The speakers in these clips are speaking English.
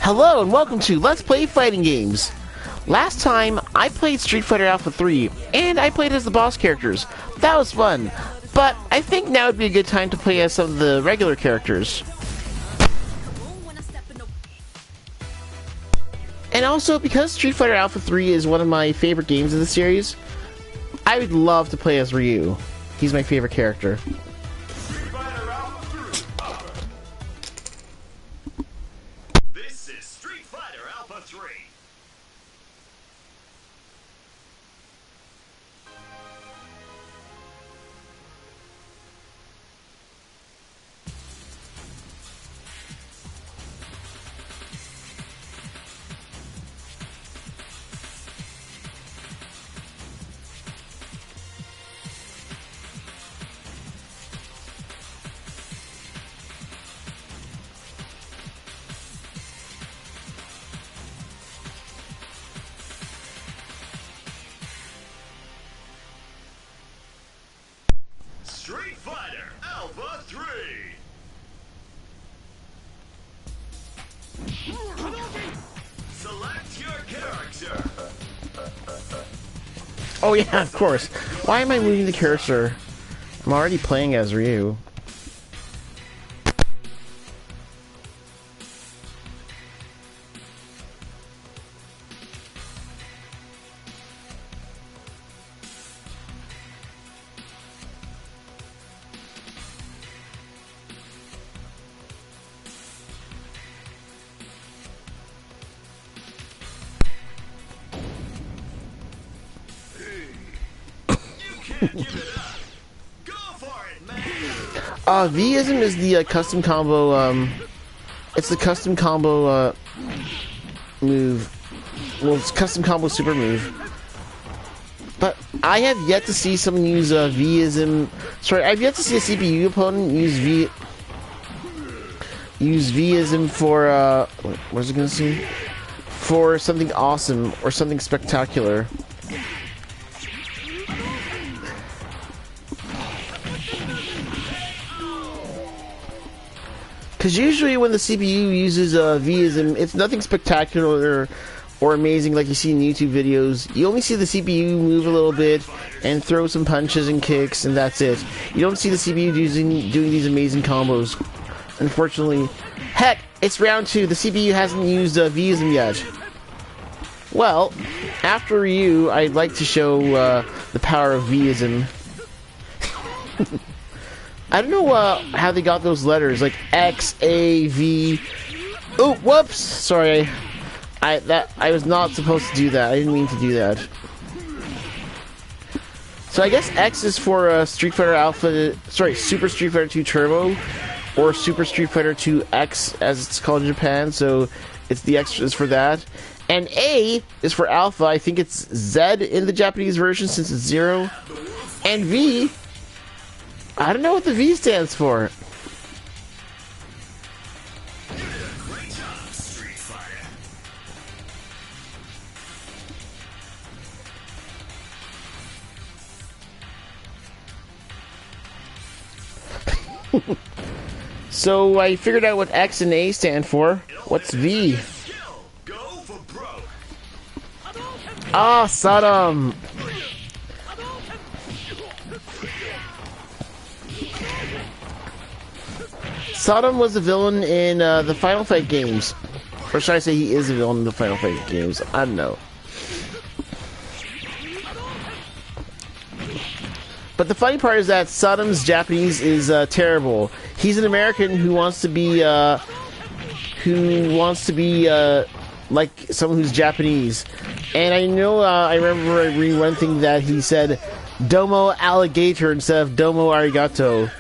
Hello and welcome to Let's Play Fighting Games. Last time, I played Street Fighter Alpha 3, and I played as the boss characters. That was fun, but I think now would be a good time to play as some of the regular characters. And also, because Street Fighter Alpha 3 is one of my favorite games in the series, I would love to play as Ryu. He's my favorite character. This is Street Fighter Alpha 3. Street Fighter Alpha 3. Select your character. Oh yeah, of course. Why am I moving the cursor? I'm already playing as Ryu. Give it up. Go for it, man. Vism is the custom combo, it's the custom combo, move. Well, it's custom combo super move. But I have yet to see someone use, Vism. Sorry, I've yet to see a CPU opponent use Vism for, what is it gonna say? For something awesome or something spectacular. Because usually when the CPU uses Vism, it's nothing spectacular or amazing like you see in YouTube videos. You only see the CPU move a little bit and throw some punches and kicks, and that's it. You don't see the CPU doing these amazing combos. Unfortunately, heck, it's round 2. The CPU hasn't used Vism yet. Well, after Ryu, I'd like to show the power of Vism. I don't know how they got those letters, like X, A, V. Oh, whoops! Sorry, I was not supposed to do that. I didn't mean to do that. So I guess X is for Street Fighter Alpha. Sorry, Super Street Fighter 2 Turbo, or Super Street Fighter 2 X, as it's called in Japan. So it's the X is for that. And A is for Alpha. I think it's Z in the Japanese version since it's 0. And V, I don't know what the V stands for. You did a great job, Street Fighter. So I figured out what X and A stand for. What's V? Skill. Go for broke. Ah, Saddam. Saddam was a villain in the Final Fight games. Or should I say he is a villain in the Final Fight games? I don't know. But the funny part is that Saddam's Japanese is terrible. He's an American who wants to be like someone who's Japanese. And I know I remember reading one thing that he said "domo alligator" instead of "domo arigato."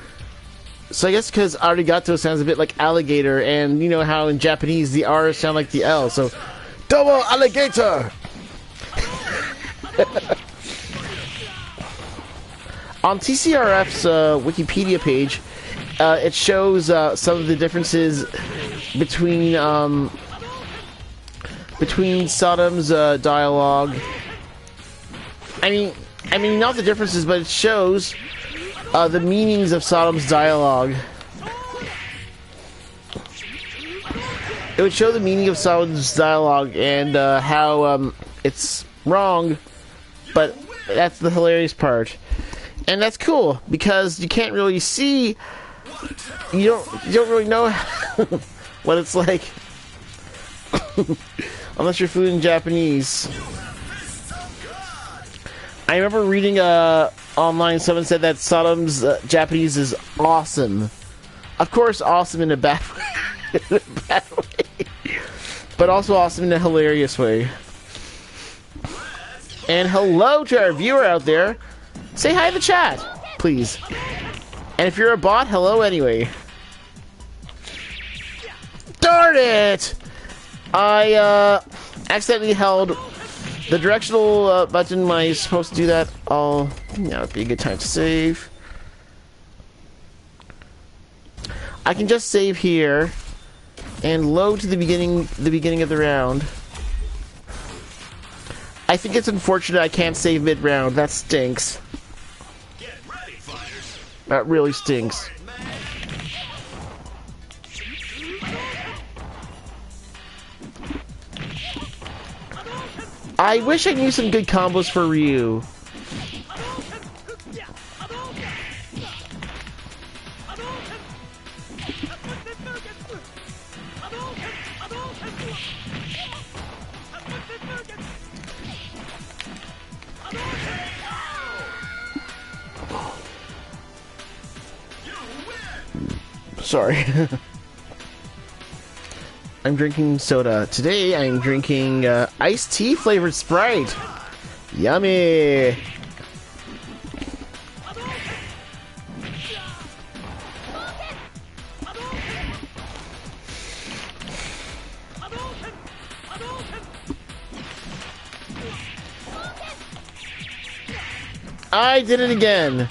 So I guess because arigato sounds a bit like alligator, and you know how in Japanese the R sound like the L, so domo alligator! On TCRF's Wikipedia page, it shows some of the differences between Saddam's dialogue. I mean, not the differences, but it shows the meanings of Saddam's dialogue. it would show the meaning of someone's dialogue and how it's wrong, but that's the hilarious part. And that's cool because you can't really see, you don't really know what it's like unless you're fluent in Japanese. I remember reading online, someone said that Sodom's Japanese is awesome. Of course, awesome in a bad way, but also awesome in a hilarious way. And hello to our viewer out there. Say hi to the chat, please. And if you're a bot, hello anyway. Darn it! I accidentally held the directional button when I was supposed to do that. Oh, now would be a good time to save. I can just save here and load to the beginning of the round. I think it's unfortunate I can't save mid-round. That stinks. Get ready, fighters. That really stinks. I wish I knew some good combos for Ryu. Sorry. I'm drinking soda. Today I'm drinking iced tea flavored Sprite. Yummy! I did it again.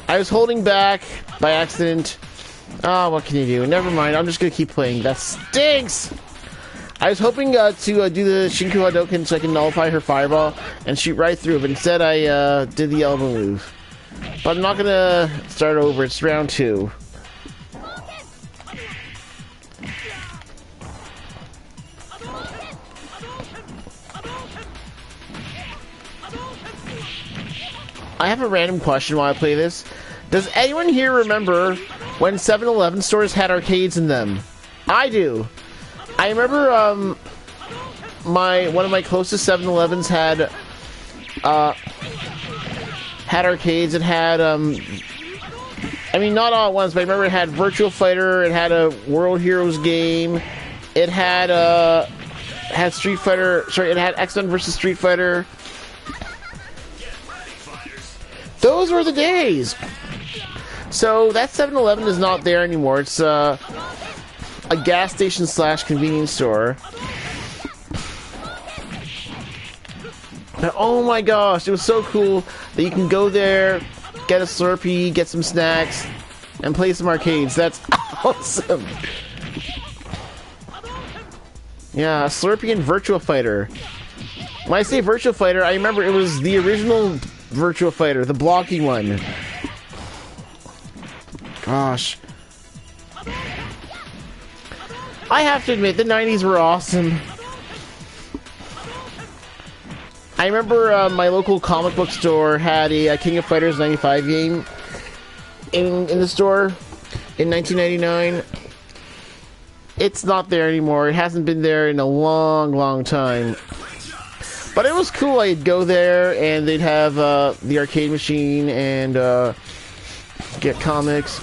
I was holding back by accident. Oh, what can you do? Never mind. I'm just gonna keep playing. That stinks! I was hoping to do the Shinku Hadouken so I can nullify her fireball and shoot right through, but instead I did the elbow move. But I'm not gonna start over. It's round 2. I have a random question while I play this. Does anyone here remember when 7-Eleven stores had arcades in them? I do. I remember one of my closest 7-Elevens had arcades. It had I mean, not all at once, but I remember it had Virtual Fighter, it had a World Heroes game, it had Street Fighter, sorry, it had X-Men vs. Street Fighter. Those were the days. So that 7-Eleven is not there anymore. It's a gas station / convenience store. But, oh my gosh, it was so cool that you can go there, get a Slurpee, get some snacks, and play some arcades. That's awesome. Yeah, Slurpee and Virtua Fighter. When I say Virtua Fighter, I remember it was the original Virtua Fighter, the blocking one. Gosh. I have to admit, the 90s were awesome. I remember my local comic book store had a King of Fighters 95 game in the store in 1999. It's not there anymore. It hasn't been there in a long, long time. But it was cool. I'd go there and they'd have the arcade machine and get comics.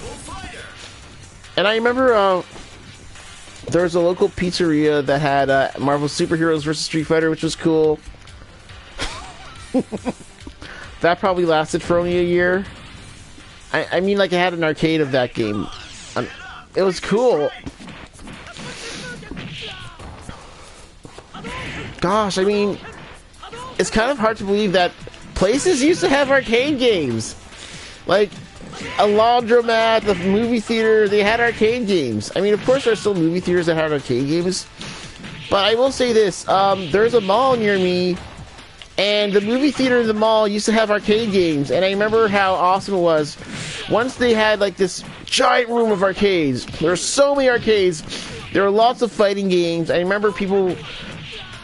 And I remember there was a local pizzeria that had Marvel Superheroes vs. Street Fighter, which was cool. That probably lasted for only a year. I mean, like, I had an arcade of that game. It was cool. Gosh, I mean, it's kind of hard to believe that places used to have arcade games. Like, a laundromat, the movie theater, they had arcade games. I mean, of course there are still movie theaters that had arcade games. But I will say this, there's a mall near me, and the movie theater in the mall used to have arcade games. And I remember how awesome it was. Once they had, like, this giant room of arcades. There were so many arcades. There were lots of fighting games. I remember people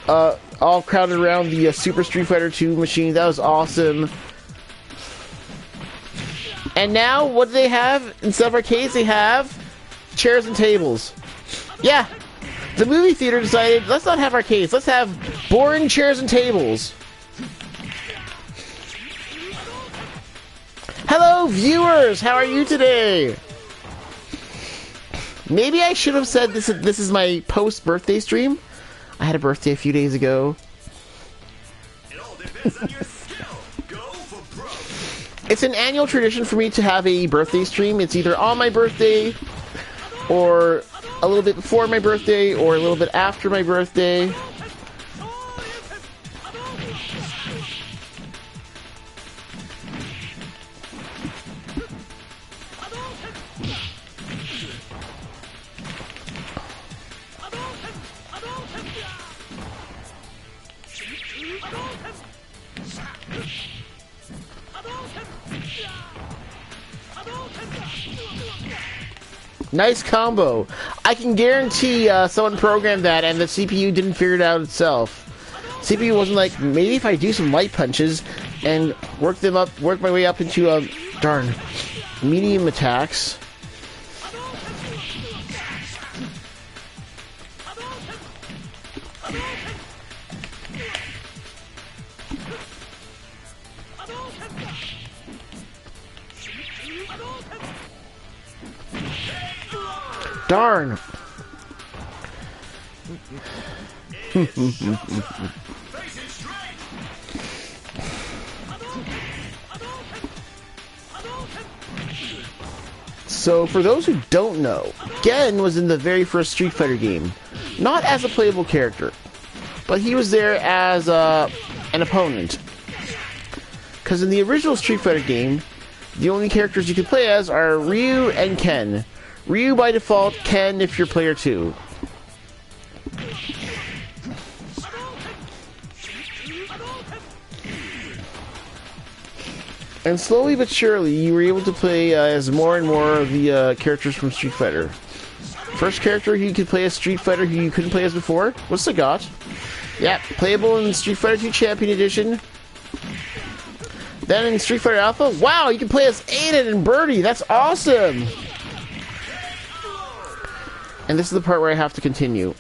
all crowded around the Super Street Fighter 2 machine. That was awesome. And now, what do they have instead of arcades? They have chairs and tables. Yeah, the movie theater decided, let's not have arcades. Let's have boring chairs and tables. Hello, viewers. How are you today? Maybe I should have said this is my post-birthday stream. I had a birthday a few days ago. It all depends on your skill. Go for broke. It's an annual tradition for me to have a birthday stream. It's either on my birthday, or a little bit before my birthday, or a little bit after my birthday. Nice combo. I can guarantee someone programmed that and the CPU didn't figure it out itself. CPU wasn't like, maybe if I do some light punches and work my way up into darn medium attacks. Darn. So, for those who don't know, Gen was in the very first Street Fighter game. Not as a playable character, but he was there as an opponent. Because in the original Street Fighter game, the only characters you could play as are Ryu and Ken. Ryu by default, Ken if you're player 2. And slowly but surely, you were able to play as more and more of the characters from Street Fighter. First character you could play as Street Fighter who you couldn't play as before was Sagat. Yeah, playable in Street Fighter 2 Champion Edition. Then in Street Fighter Alpha, wow, you can play as Aiden and Birdie. That's awesome! And this is the part where I have to continue.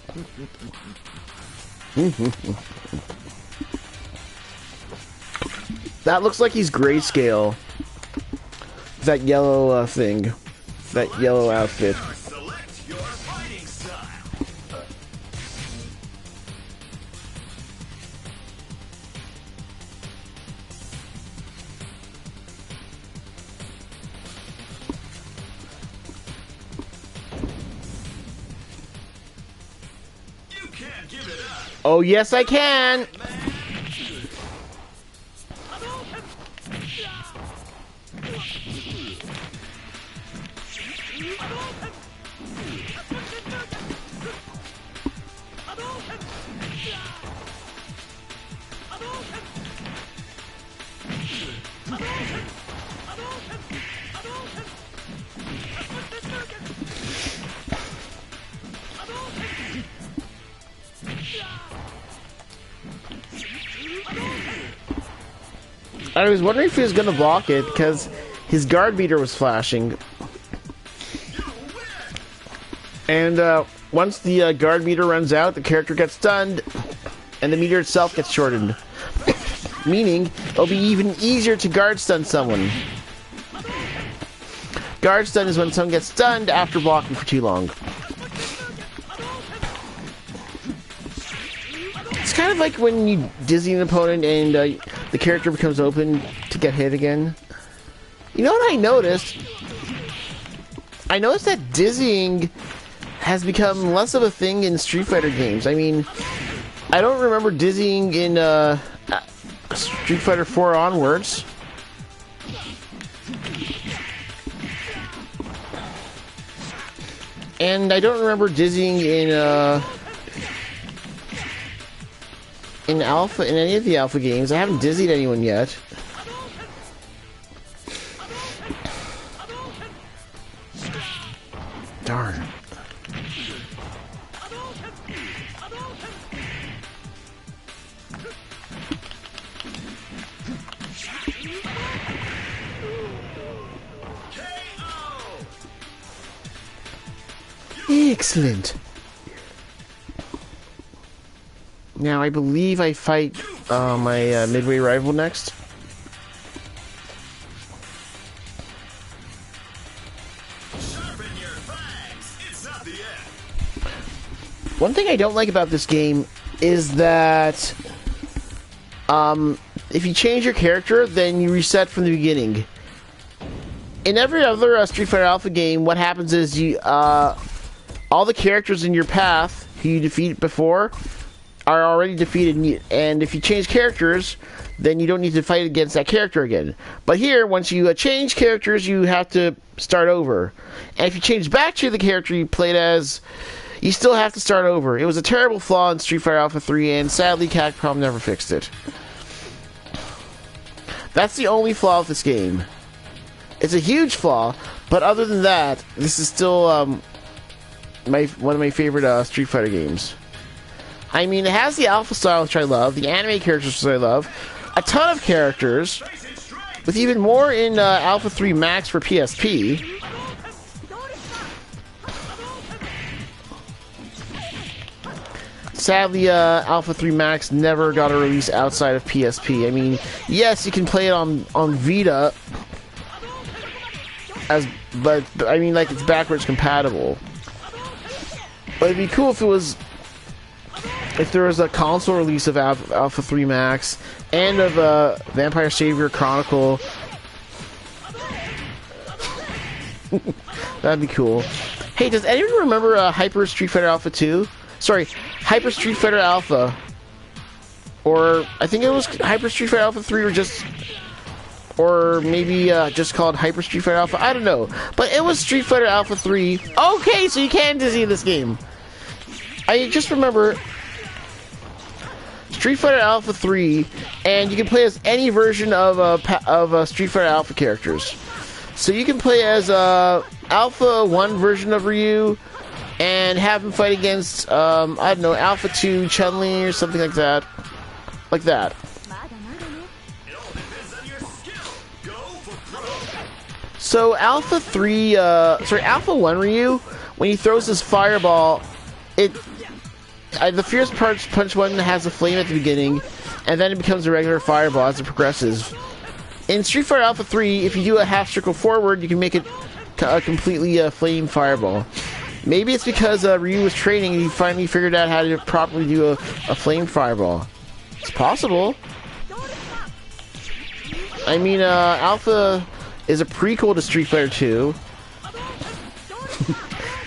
That looks like he's grayscale. That yellow thing. That yellow outfit. Select your fighting style. You can't give it up. Oh, yes, I can! I was wondering if he was gonna block it because his guard meter was flashing. And once the guard meter runs out, the character gets stunned and the meter itself gets shortened. Meaning, it'll be even easier to guard stun someone. Guard stun is when someone gets stunned after blocking for too long. It's kind of like when you dizzy an opponent and the character becomes open to get hit again. You know what I noticed? I noticed that dizzying has become less of a thing in Street Fighter games. I mean, I don't remember dizzying in Street Fighter 4 onwards. And I don't remember dizzying in Alpha, in any of the Alpha games. I haven't dizzied anyone yet. Darn. Excellent. Now, I believe I fight my Midway rival next. Sharpen your fangs. It's not the end. One thing I don't like about this game is that if you change your character, then you reset from the beginning. In every other Street Fighter Alpha game, what happens is you all the characters in your path who you defeated before are already defeated, and if you change characters, then you don't need to fight against that character again. But here, once you change characters, you have to start over. And if you change back to the character you played as, you still have to start over. It was a terrible flaw in Street Fighter Alpha 3, and sadly, Capcom never fixed it. That's the only flaw of this game. It's a huge flaw, but other than that, this is still one of my favorite Street Fighter games. I mean, it has the Alpha style, which I love, the anime characters, which I love, a ton of characters, with even more in Alpha 3 Max for PSP. Sadly, Alpha 3 Max never got a release outside of PSP. I mean, yes, you can play it on Vita, but I mean, like, it's backwards compatible. But it'd be cool if there was a console release of Alpha 3 Max and of Vampire Savior Chronicle. That'd be cool. Hey, does anyone remember Hyper Street Fighter Alpha 2? Sorry, Hyper Street Fighter Alpha. Or, I think it was Hyper Street Fighter Alpha 3 or maybe just called Hyper Street Fighter Alpha. I don't know. But it was Street Fighter Alpha 3. Okay, so you can see this game. I just remember Street Fighter Alpha 3, and you can play as any version of Street Fighter Alpha characters. So you can play as Alpha 1 version of Ryu, and have him fight against, I don't know, Alpha 2 Chun-Li or something like that. Like that. So Alpha 1 Ryu, when he throws his fireball, the Fierce Punch one has a flame at the beginning, and then it becomes a regular fireball as it progresses. In Street Fighter Alpha 3, if you do a half circle forward, you can make it a completely flame fireball. Maybe it's because Ryu was training and he finally figured out how to properly do a flame fireball. It's possible. I mean, Alpha is a prequel to Street Fighter 2.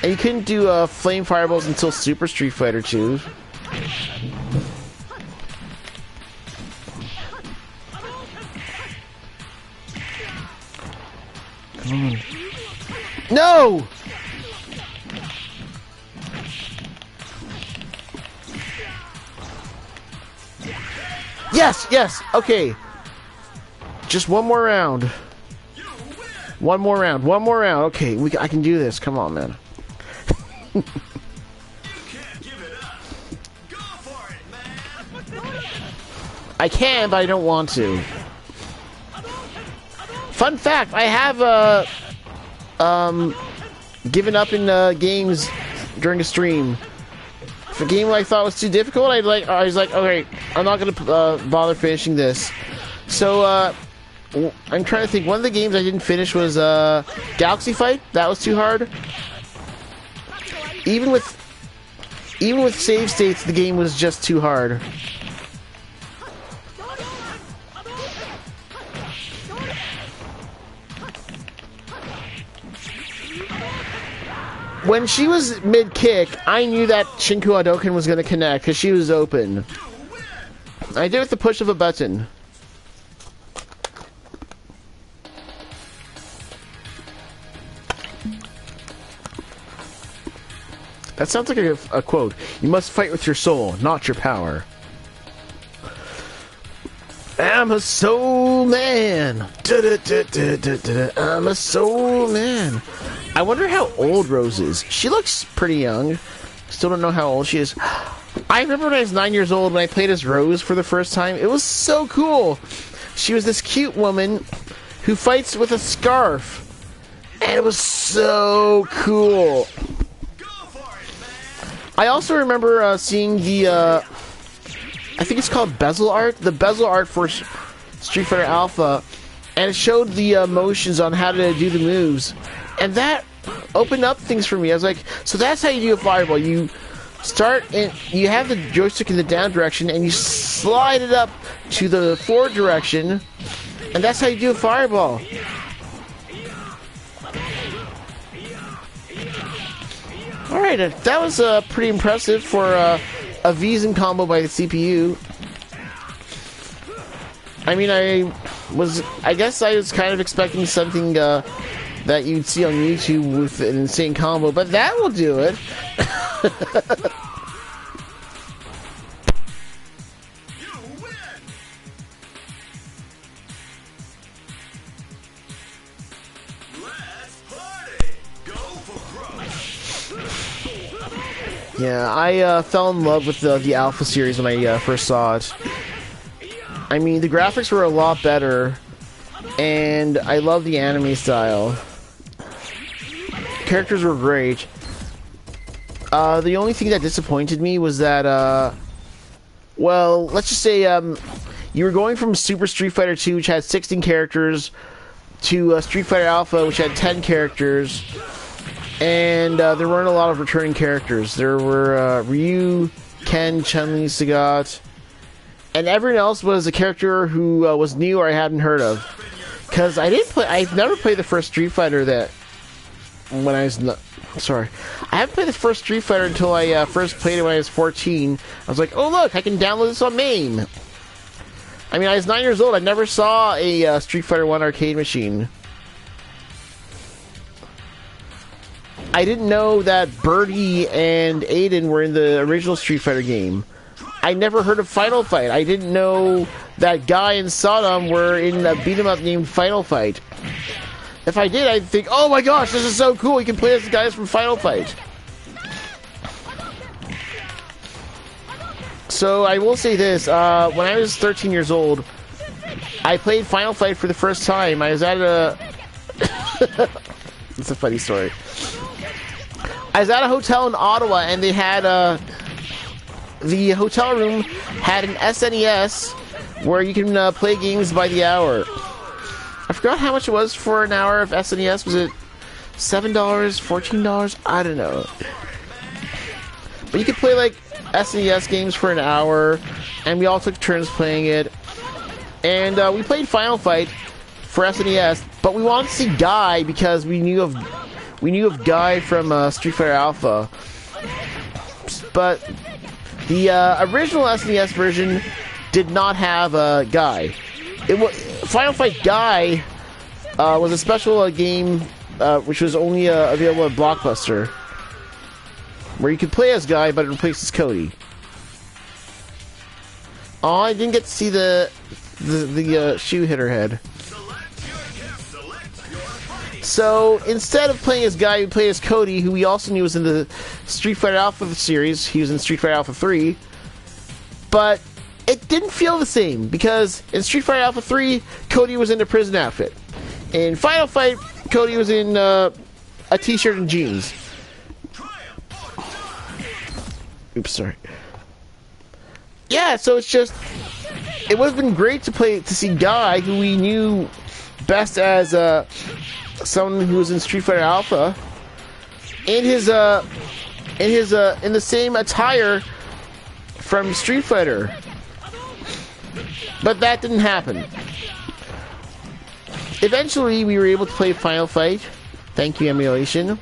And you couldn't do flame fireballs until Super Street Fighter 2. Come on. No! Yes, yes, okay. Just one more round. One more round. Okay, I can do this. Come on, man. You can't give it up. Go for it, man. I can, but I don't want to. Fun fact, I have given up in games during a stream. If a game I thought was too difficult, I was like, okay, I'm not gonna bother finishing this. So I'm trying to think. One of the games I didn't finish was Galaxy Fight. That was too hard. Even with save states, the game was just too hard. When she was mid-kick, I knew that Shinku Hadouken was going to connect, because she was open. I did it with the push of a button. That sounds like a quote. You must fight with your soul, not your power. I'm a soul man. I'm a soul man. I wonder how old Rose is. She looks pretty young. Still don't know how old she is. I remember when I was 9 years old when I played as Rose for the first time. It was so cool. She was this cute woman who fights with a scarf. And it was so cool. Go for I also remember seeing the, I think it's called bezel art, the bezel art for Street Fighter Alpha, and it showed the motions on how to do the moves, and that opened up things for me. I was like, so that's how you do a fireball. You start and you have the joystick in the down direction, and you slide it up to the forward direction, and that's how you do a fireball. Alright, that was pretty impressive for a VISM combo by the CPU. I mean, I guess I was kind of expecting something that you'd see on YouTube with an insane combo, but that will do it. You win. Let's party. Go for broke. Yeah, I fell in love with the Alpha series when I first saw it. I mean, the graphics were a lot better, and I love the anime style. Characters were great. The only thing that disappointed me was that, well, let's just say, you were going from Super Street Fighter 2, which had 16 characters, to Street Fighter Alpha, which had 10 characters, and there weren't a lot of returning characters. There were Ryu, Ken, Chun-Li, Sagat, and everyone else was a character who was new or I hadn't heard of. Because I've never played the first Street Fighter when I was sorry. I haven't played the first Street Fighter until I first played it when I was 14. I was like, oh look, I can download this on MAME. I mean, I was 9 years old. I never saw a Street Fighter 1 arcade machine. I didn't know that Birdie and Aiden were in the original Street Fighter game. I never heard of Final Fight. I didn't know that Guy and Saddam were in a beat-em-up named Final Fight. If I did, I'd think, oh my gosh, this is so cool, you can play as the guys from Final Fight. So, I will say this, when I was 13 years old, I played Final Fight for the first time. I was at a... It's a funny story. I was at a hotel in Ottawa, and they had the hotel room had an SNES where you can play games by the hour. I forgot how much it was for an hour of SNES. Was it $7, $14? I don't know. But you could play like SNES games for an hour, and we all took turns playing it. And we played Final Fight for SNES, but we wanted to see Guy because we knew of Guy from Street Fighter Alpha. But the original SNES version did not have a Guy. Final Fight Guy was a special game which was only available at Blockbuster, where you could play as Guy, but it replaces Cody. Oh, I didn't get to see the shoe hitter head. So instead of playing as Guy, we played as Cody, who we also knew was in the Street Fighter Alpha series. He was in Street Fighter Alpha 3. But it didn't feel the same, because in Street Fighter Alpha 3, Cody was in a prison outfit. In Final Fight, Cody was in a t-shirt and jeans. Oops, sorry. Yeah, so it's just... It would have been great to see Guy, who we knew best as someone who was in Street Fighter Alpha, in the same attire from Street Fighter. But that didn't happen. Eventually, we were able to play Final Fight. Thank you, emulation.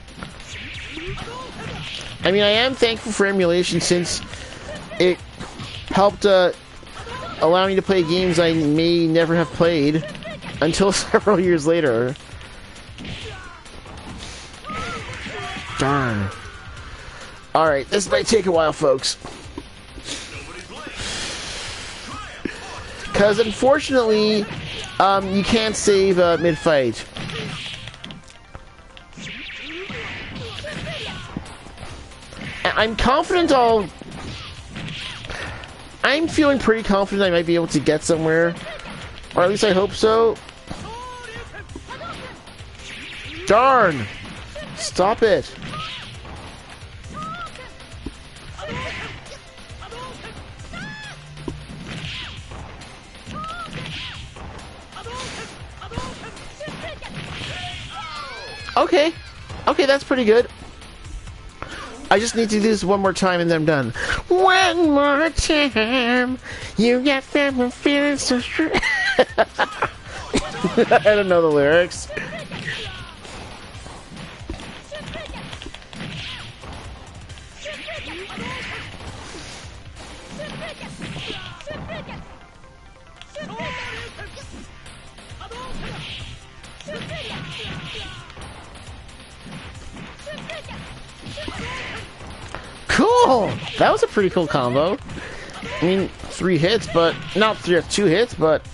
I mean, I am thankful for emulation since it helped allow me to play games I may never have played until several years later. Darn. Alright, this might take a while, folks. Because unfortunately, you can't save mid-fight. I'm confident I'm feeling pretty confident I might be able to get somewhere. Or at least I hope so. Darn! Stop it. Okay. Okay, that's pretty good. I just need to do this one more time and then I'm done. One more time. You got them feeling so strong. I don't know the lyrics. Cool! That was a pretty cool combo. I mean, 3 hits, but... Not 2 hits, but...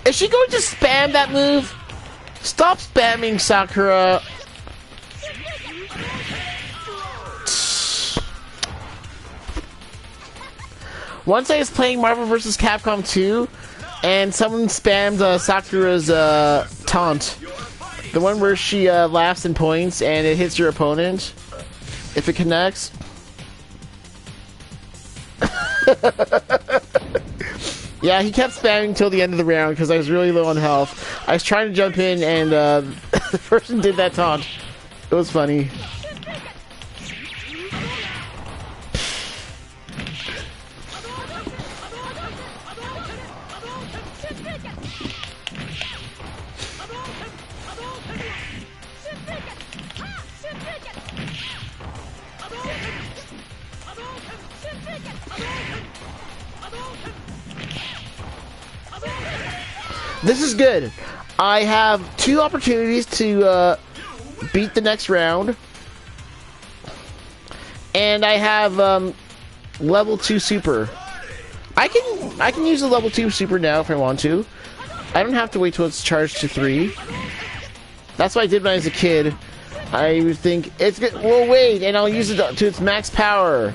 Is she going to spam that move? Stop spamming, Sakura. Once I was playing Marvel vs. Capcom 2, and someone spammed Sakura's taunt. The one where she laughs and points, and it hits your opponent. If it connects. Yeah, he kept spamming till the end of the round because I was really low on health. I was trying to jump in, and the person did that taunt. It was funny. This is good. I have 2 opportunities to beat the next round. And I have level 2 super. I can use the level 2 super now if I want to. I don't have to wait till it's charged to 3. That's what I did when I was a kid. I would think, it's good. Well, wait, and I'll use it to its max power.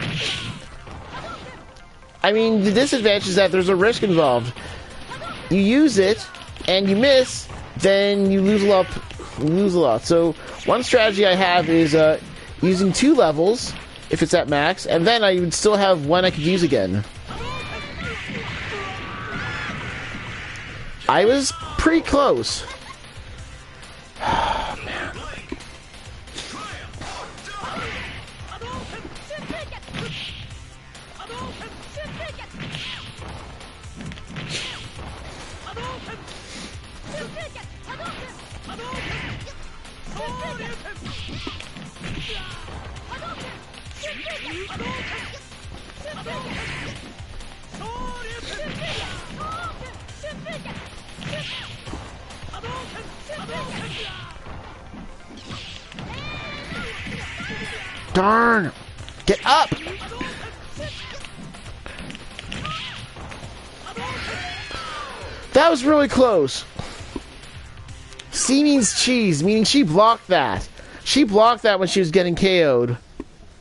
I mean, the disadvantage is that there's a risk involved. You use it, and you miss, then you lose a lot. So, one strategy I have is using 2 levels, if it's at max, and then I would still have 1 I could use again. I was pretty close. Oh, man. Darn! Get up! That was really close. C means cheese, meaning she blocked that. She blocked that when she was getting KO'd.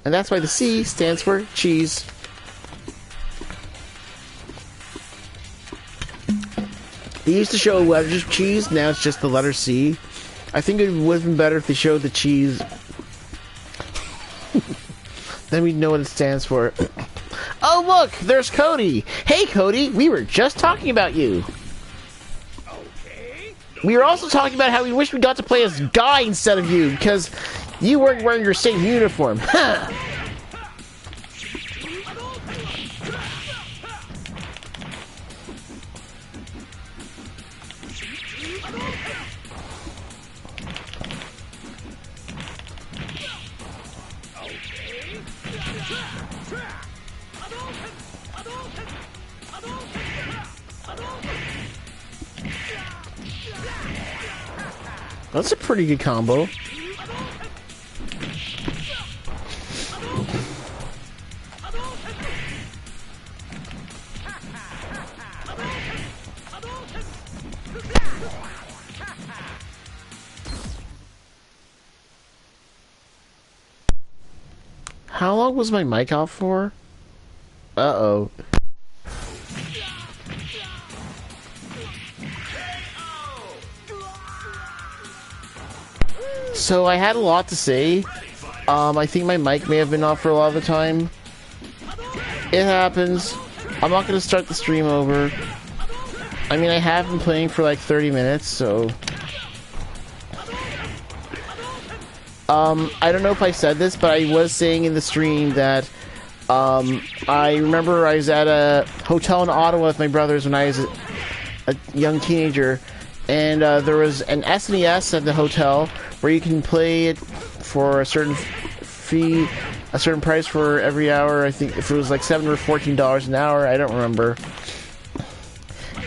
And that's why the C stands for cheese. They used to show letters of cheese, now it's just the letter C. I think it would have been better if they showed the cheese. Then we'd know what it stands for. Oh look, there's Cody! Hey Cody, we were just talking about you! Okay. We were also talking about how we wish we got to play as Guy instead of you, because you weren't wearing your same uniform. Huh! That's a pretty good combo. How long was my mic off for? Uh-oh. So I had a lot to say. I think my mic may have been off for a lot of the time. It happens. I'm not going to start the stream over. I mean, I have been playing for like 30 minutes, so... I don't know if I said this, but I was saying in the stream that I remember I was at a hotel in Ottawa with my brothers when I was a young teenager, and there was an SNES at the hotel where you can play it for a certain fee, a certain price for every hour. I think if it was like $7 or $14 an hour, I don't remember.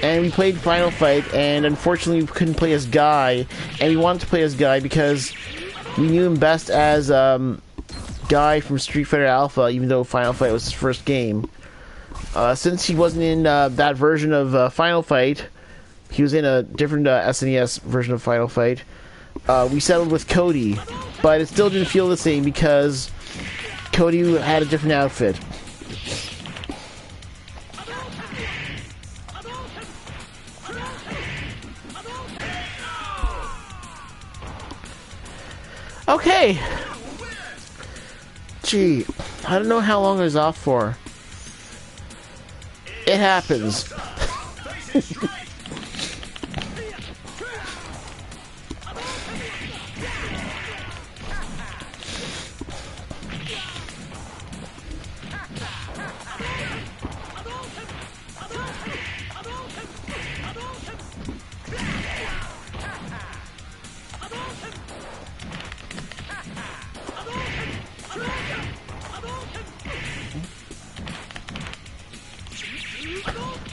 And we played Final Fight, and unfortunately we couldn't play as Guy, and we wanted to play as Guy because we knew him best as Guy from Street Fighter Alpha, even though Final Fight was his first game. Since he wasn't in that version of Final Fight, he was in a different SNES version of Final Fight, we settled with Cody. But it still didn't feel the same because Cody had a different outfit. Okay. Gee, I don't know how long I was off for. It happens.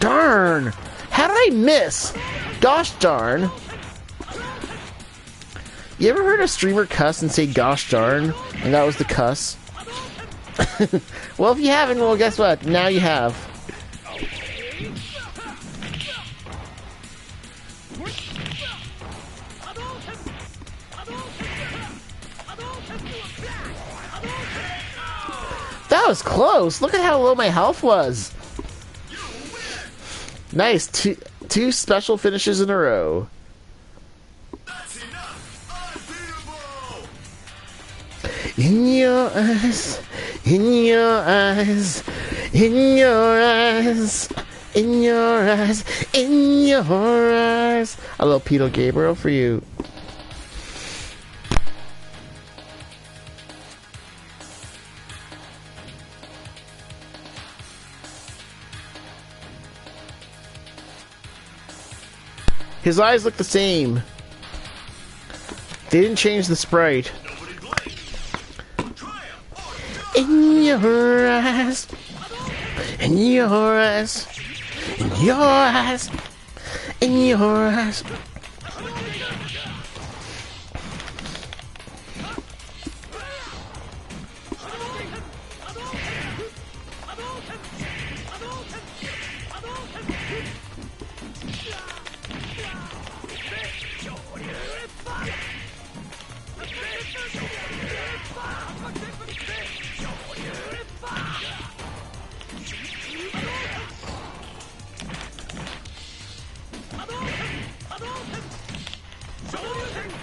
Darn! How did I miss? Gosh darn. You ever heard a streamer cuss and say gosh darn? And that was the cuss? Well, if you haven't, well, guess what? Now you have. That was close. Look at how low my health was. Nice. Two special finishes in a row. That's enough. Unbeatable. In your eyes, in your eyes, in your eyes, in your eyes, in your eyes. A little Peter Gabriel for you. His eyes look the same. They didn't change the sprite. In your eyes, in your eyes, in your eyes, in your eyes.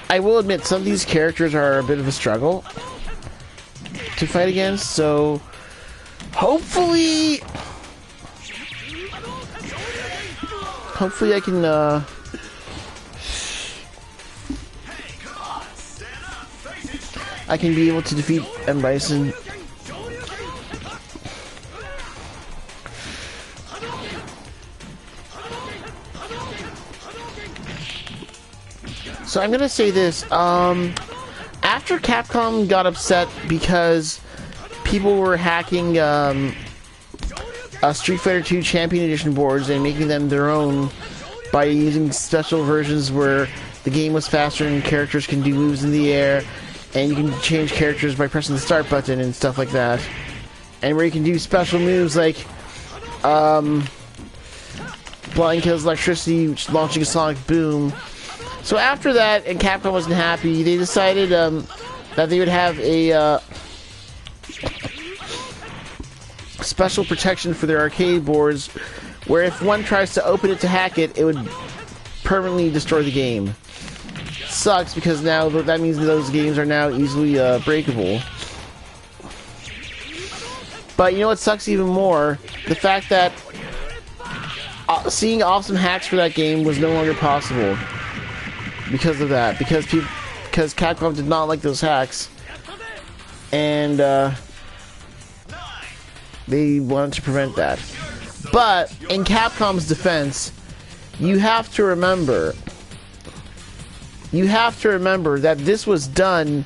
I will admit, some of these characters are a bit of a struggle to fight against, so hopefully I can be able to defeat M. Bison. So I'm gonna say this, after Capcom got upset because people were hacking Street Fighter 2 Champion Edition boards and making them their own by using special versions where the game was faster and characters can do moves in the air, and you can change characters by pressing the start button and stuff like that, and where you can do special moves like Blind Kills Electricity, which is launching a sonic boom. So after that, and Capcom wasn't happy, they decided that they would have a special protection for their arcade boards, where if one tries to open it to hack it, it would permanently destroy the game. Sucks, because now that means those games are now easily breakable. But you know what sucks even more? The fact that seeing awesome hacks for that game was no longer possible because of that. Because Capcom did not like those hacks, and they wanted to prevent that. But in Capcom's defense, you have to remember that this was done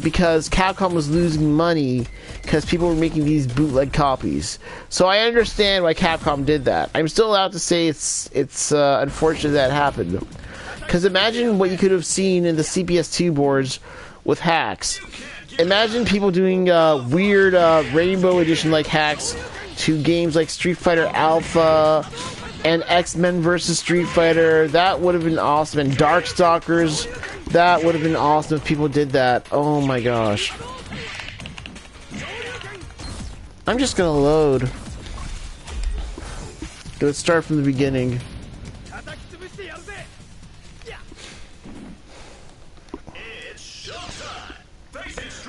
because Capcom was losing money because people were making these bootleg copies. So I understand why Capcom did that. I'm still allowed to say it's unfortunate that happened. Because imagine what you could have seen in the CPS2 boards with hacks. Imagine people doing weird Rainbow Edition like hacks to games like Street Fighter Alpha and X-Men vs. Street Fighter. That would have been awesome. And Darkstalkers, that would have been awesome if people did that. Oh my gosh. I'm just gonna load. Let's start from the beginning.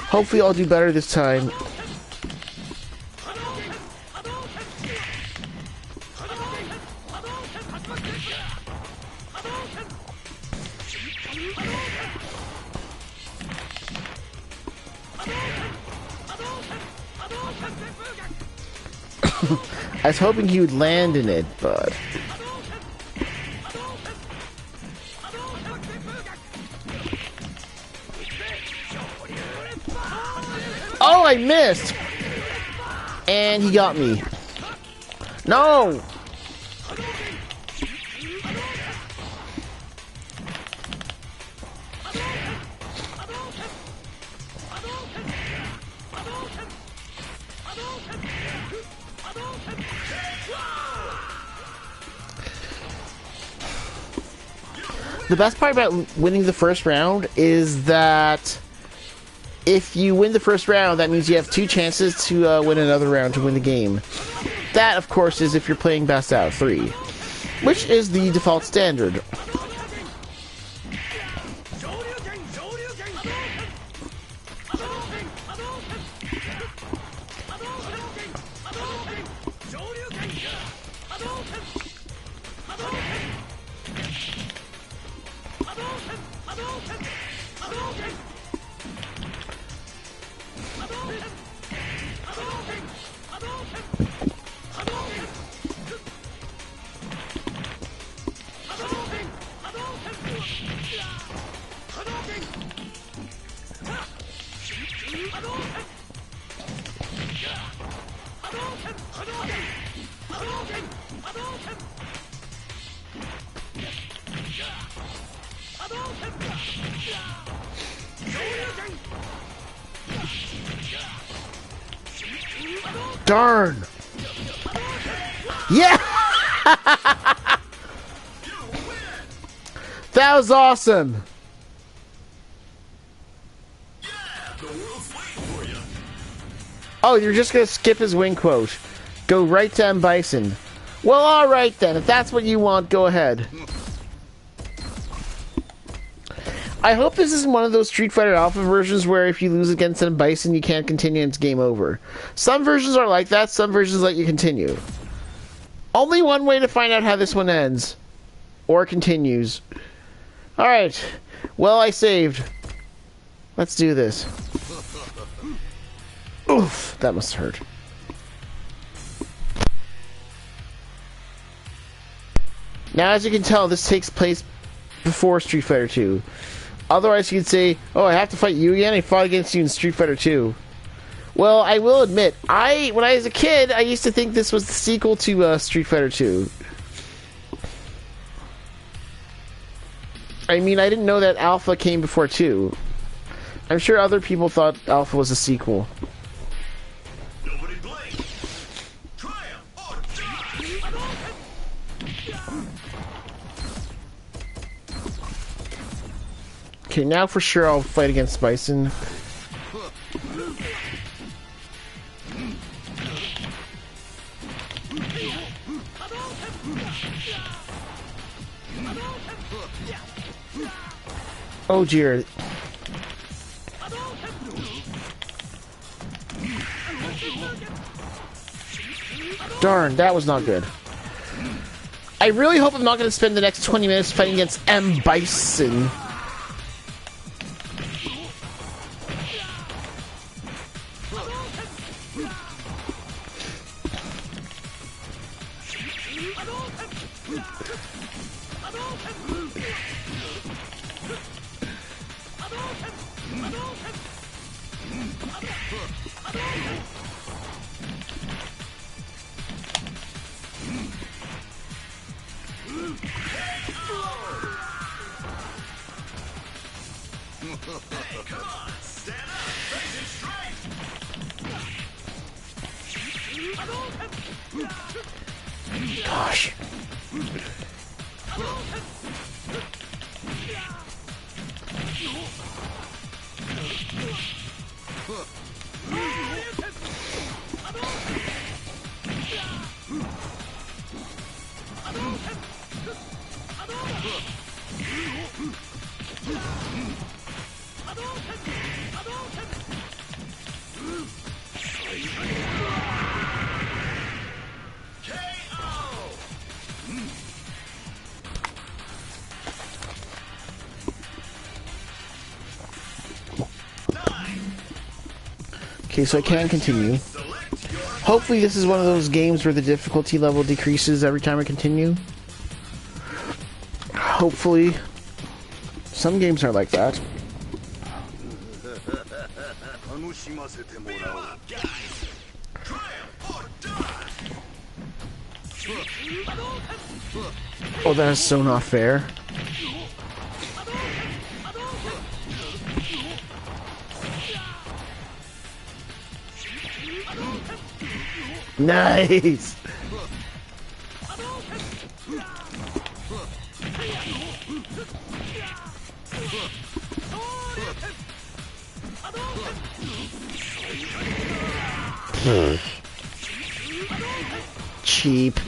Hopefully I'll do better this time. I was hoping he would land in it, but... Oh, I missed! And he got me. No! The best part about winning the first round is that if you win the first round, that means you have 2 chances to win another round to win the game. That, of course, is if you're playing best out of 3, which is the default standard. Darn! Yeah! That was awesome! Oh, you're just gonna skip his win quote. Go right to M. Bison. Well, alright then. If that's what you want, go ahead. I hope this isn't one of those Street Fighter Alpha versions where if you lose against M. Bison, you can't continue and it's game over. Some versions are like that, some versions let you continue. Only one way to find out how this one ends. Or continues. Alright. Well, I saved. Let's do this. Oof, that must hurt. Now, as you can tell, this takes place before Street Fighter 2. Otherwise, you'd say, oh, I have to fight you again? I fought against you in Street Fighter 2. Well, I will admit, when I was a kid, I used to think this was the sequel to Street Fighter 2. I mean, I didn't know that Alpha came before 2. I'm sure other people thought Alpha was a sequel. Nobody blink. Triumph or die. Okay, now for sure I'll fight against Bison. Oh dear. Darn, that was not good. I really hope I'm not going to spend the next 20 minutes fighting against M. Bison. Gosh. Okay, so I can continue. Hopefully this is one of those games where the difficulty level decreases every time I continue. Hopefully. Some games are like that. Oh, that is so not fair. Nice! Cheap.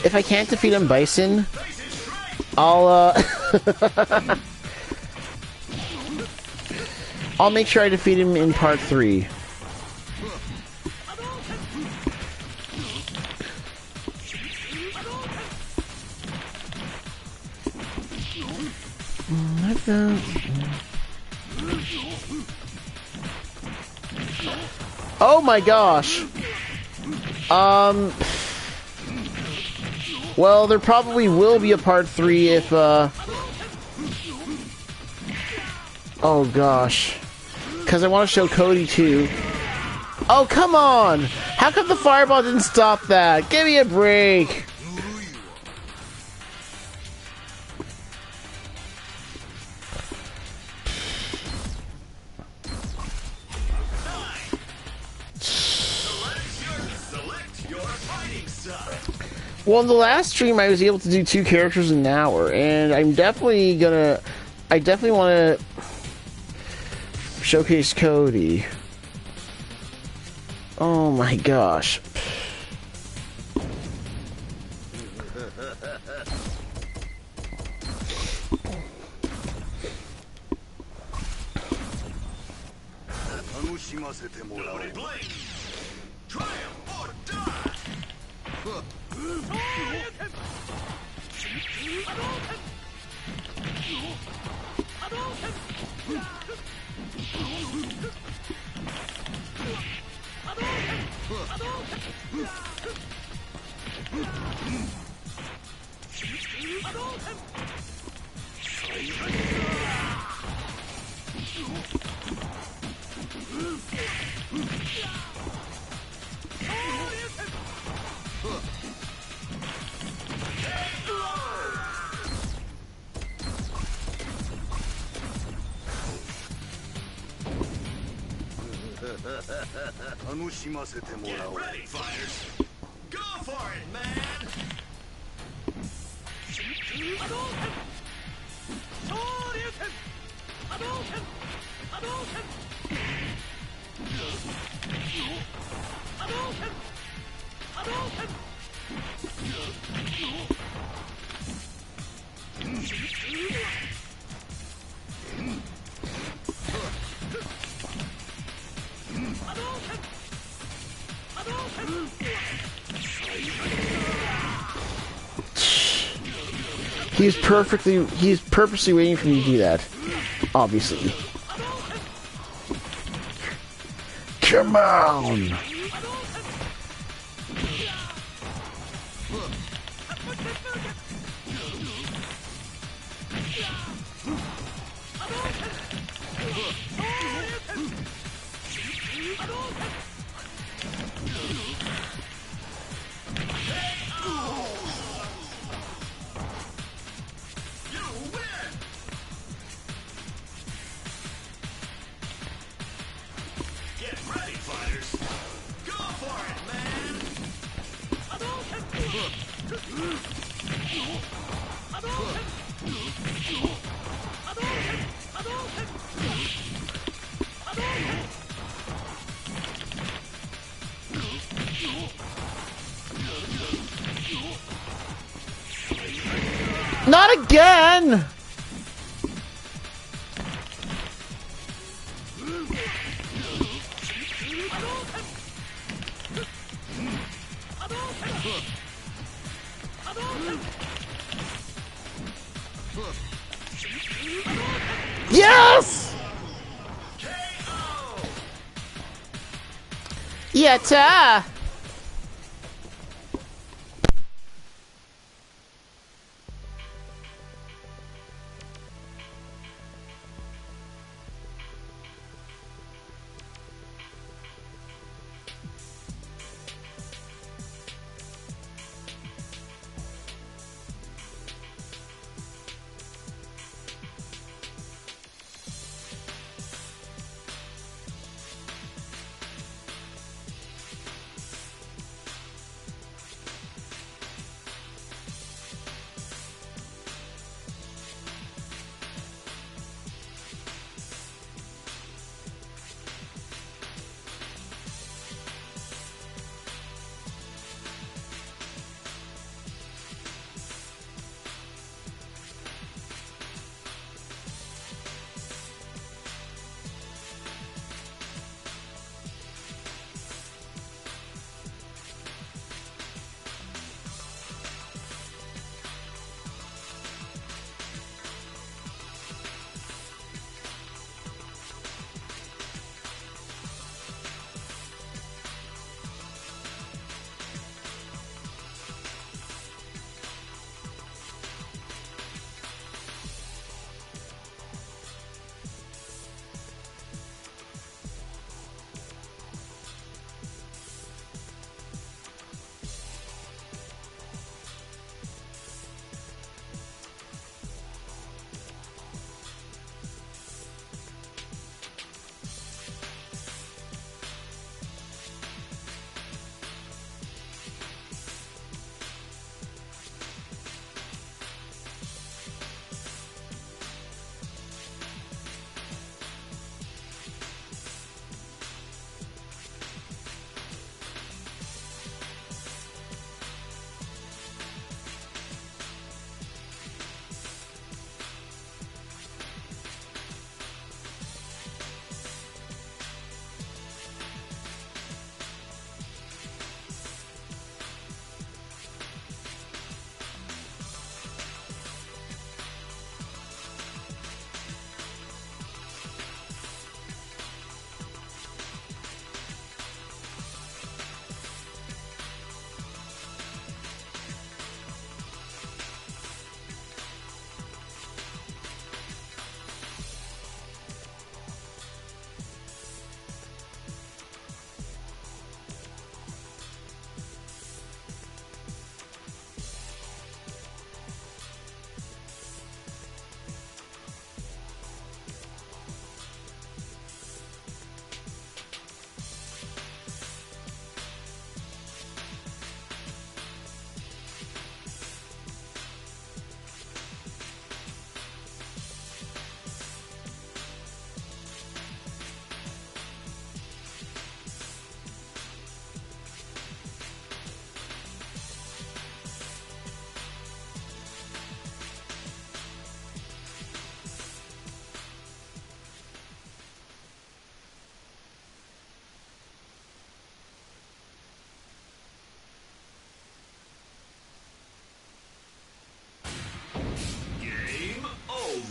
If I can't defeat him, Bison, I'll I'll make sure I defeat him in part 3. Oh my gosh. Well, there probably will be a part 3 if, oh gosh. Because I want to show Cody too. Oh, come on! How come the fireball didn't stop that? Give me a break! Well, in the last stream, I was able to do 2 characters in an hour, and I definitely want to showcase Cody. Oh my gosh. Nobody blink. Triumph or die. Get ready, fighters. Go for it, man. He's purposely waiting for me to do that. Obviously. Come on! Not again! Yes! Yatta!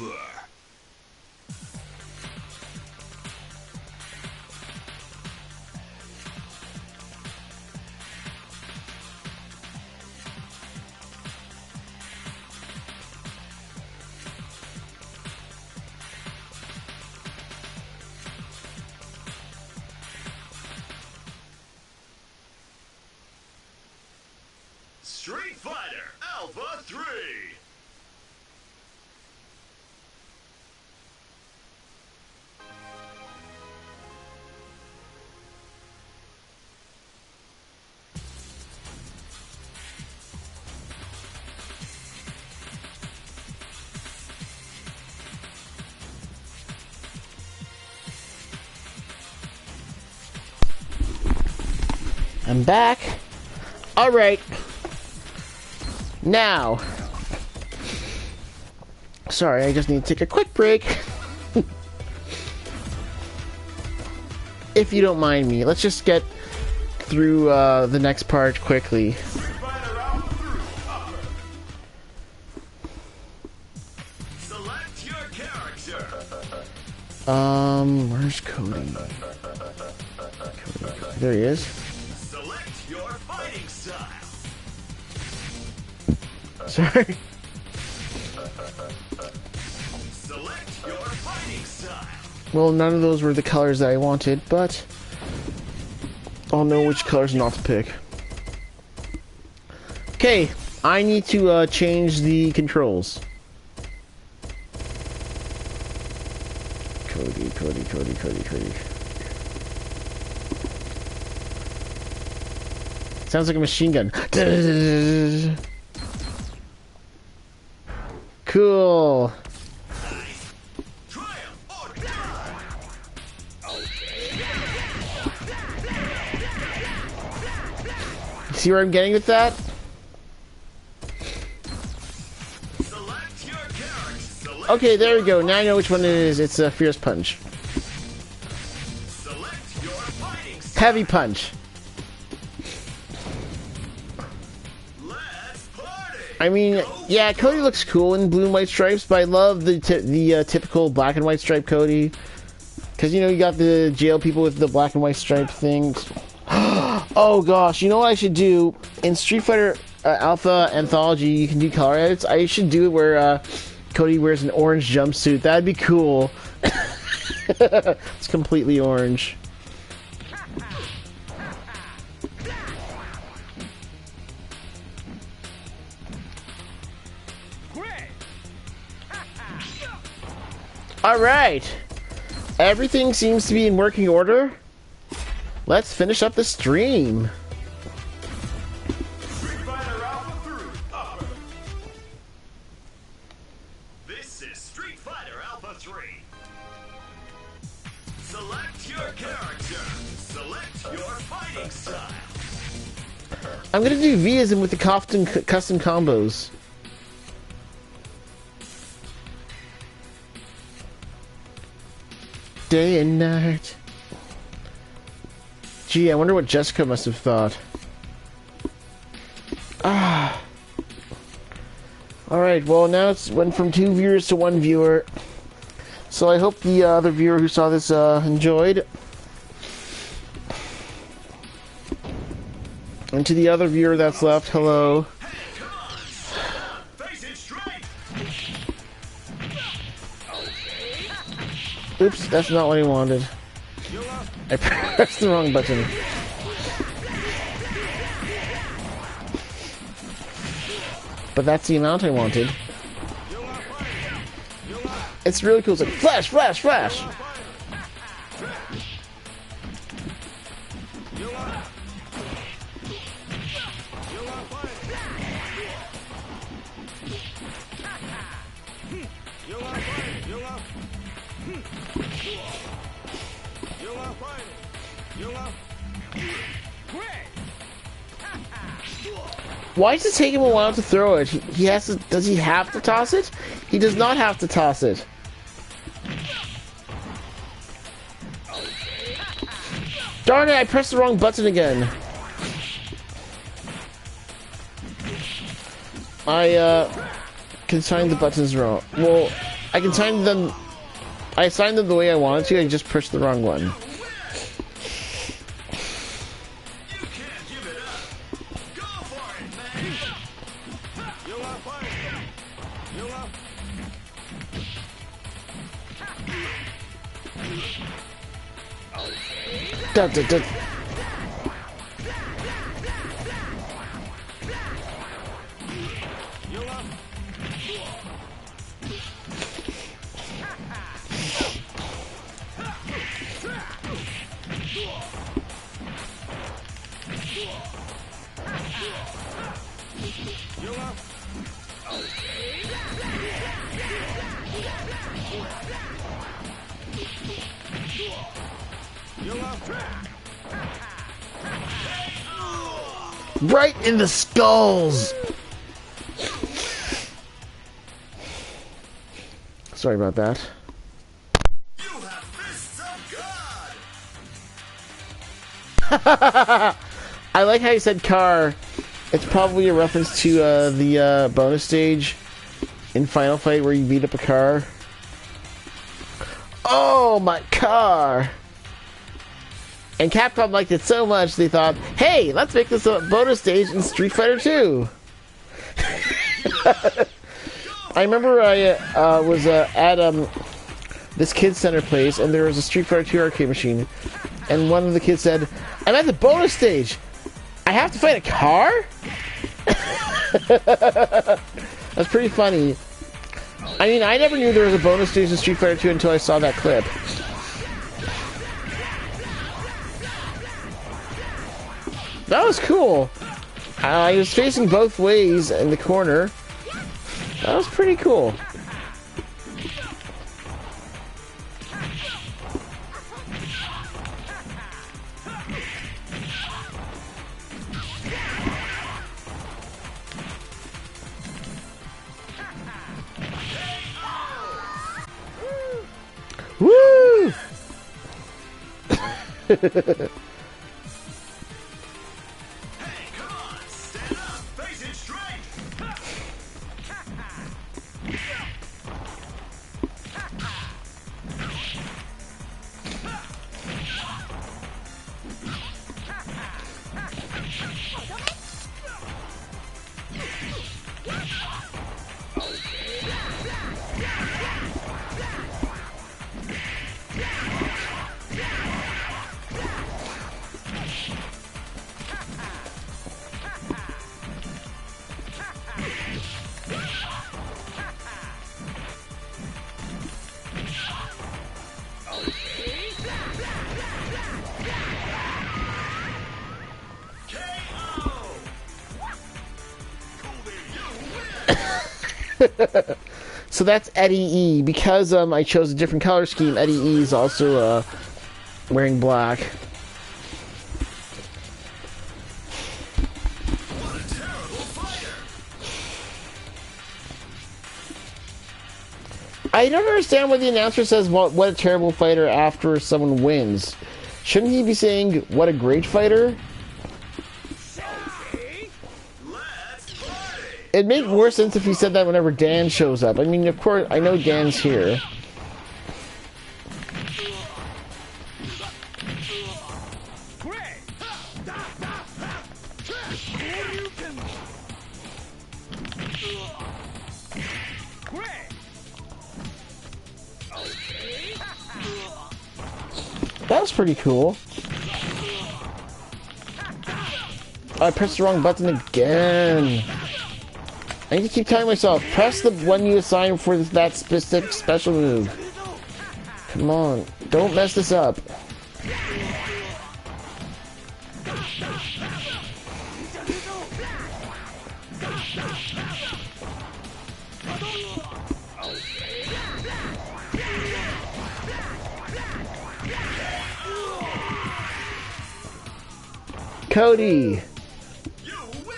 over. Street Fighter Alpha 3. I'm back. All right. Now, sorry, I just need to take a quick break. If you don't mind me, let's just get through the next part quickly. Street Fighter Alpha 3 upper. Select your character. Where's Cody? There he is. Select your fighting style. Sorry. Select your fighting style. Well, none of those were the colors that I wanted, but I'll know which colors not to pick. Okay, I need to change the controls. Cody. Sounds like a machine gun. Cool. Triumph or die. See where I'm getting with that? Select your character. Select Okay, there we go. Now I know which one it is. It's a Fierce Punch. Select your fighting style. Heavy Punch. Let's party. I mean, yeah, Cody looks cool in blue and white stripes, but I love the typical black and white stripe Cody. Because, you know, you got the jail people with the black and white stripe things. Oh, gosh. You know what I should do? In Street Fighter Alpha Anthology, you can do color edits. I should do it where Cody wears an orange jumpsuit. That'd be cool. It's completely orange. Alright. Everything seems to be in working order. Let's finish up the stream. Street Fighter Alpha 3 upper. This is Street Fighter Alpha 3. Select your character. Select your fighting style. I'm gonna do Vism with the custom combos. Day and night. Gee, I wonder what Jessica must have thought. Ah. Alright, well now it's went from 2 viewers to 1 viewer. So I hope the other viewer who saw this enjoyed. And to the other viewer that's left, hello. Hey, come on. Face it straight. Oops, that's not what I wanted. I pressed the wrong button. But that's the amount I wanted. It's really cool. It's like flash, flash, flash. Why does it take him a while to throw it? He has to. Does he have to toss it? He does not have to toss it. Darn it! I pressed the wrong button again. I consigned the buttons wrong. Well, I can sign them. I signed them the way I wanted to. I just pushed the wrong one. You can't give it up. Go for it, man. You are fired. You are. Da, da, da. You are. You are. You are. Right in the skulls. Sorry about that. You have fists of God. I like how you said car. It's probably a reference to the bonus stage in Final Fight where you beat up a car. Oh, my car! And Capcom liked it so much they thought, hey, let's make this a bonus stage in Street Fighter 2. I remember I was at this kids center place, and there was a Street Fighter 2 arcade machine, and one of the kids said, I'm at the bonus stage. I have to fight a car? That's pretty funny. I mean, I never knew there was a bonus stage in Street Fighter 2 until I saw that clip. That was cool. I was facing both ways in the corner. That was pretty cool. Woo! Hey, come on, stand up, face it straight. So that's Eddie E. Because I chose a different color scheme, Eddie E is also wearing black. What a terrible fighter. I don't understand why the announcer says what a terrible fighter after someone wins. Shouldn't he be saying what a great fighter? Let's party. It'd make more sense if he said that whenever Dan shows up. I mean, of course, I know Dan's here. That was pretty cool. I pressed the wrong button again. I need to keep telling myself, press the one you assign for that specific special move. Come on, don't mess this up. Cody! You win.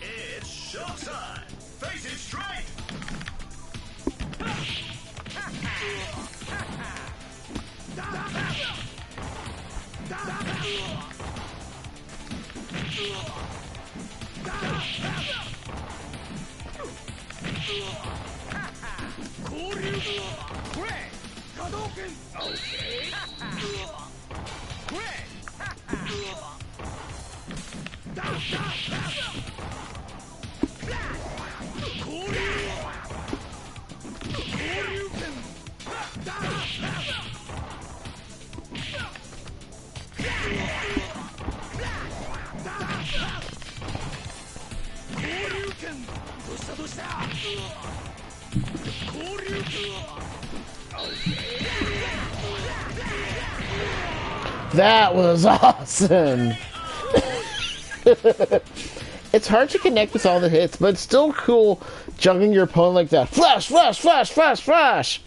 It's showtime. Face it straight. That was awesome. It's hard to connect with all the hits, but it's still cool juggling your opponent like that. Flash, flash, flash, flash, flash.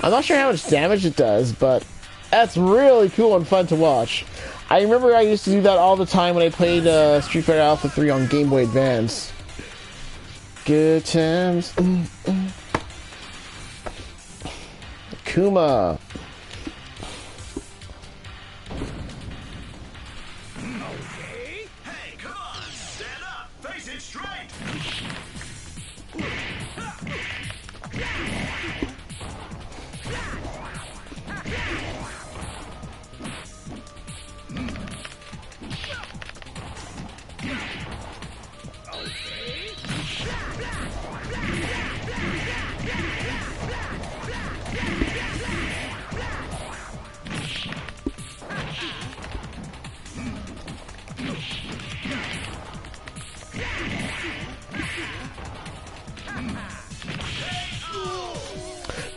I'm not sure how much damage it does, but that's really cool and fun to watch. I remember I used to do that all the time when I played Street Fighter Alpha 3 on Game Boy Advance. Good times. Kuma. Hey, come on! Stand up! Face it straight!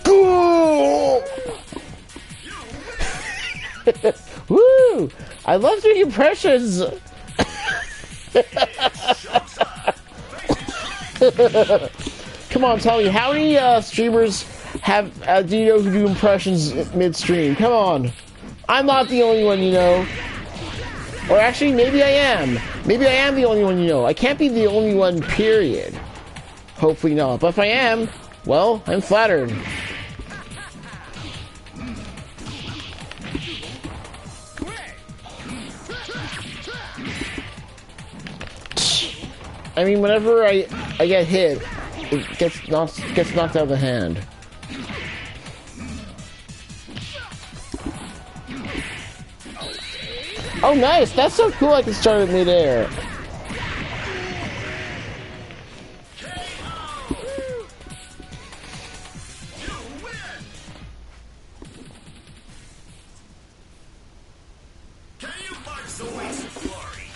Cool! Woo! I love doing impressions. Come on, tell me, how many streamers have do you know who do impressions midstream? Come on, I'm not the only one, you know. Or actually, maybe I am. Maybe I am the only one, you know. I can't be the only one, period. Hopefully not. But if I am, well, I'm flattered. I mean, whenever I get hit, it gets knocked out of the hand. Oh, nice! That's so cool. I can start it midair. Can you mark the wings of glory?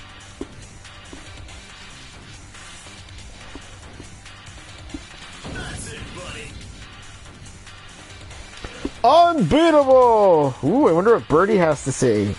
That's it, buddy. Unbeatable! Ooh, I wonder what Birdie has to say.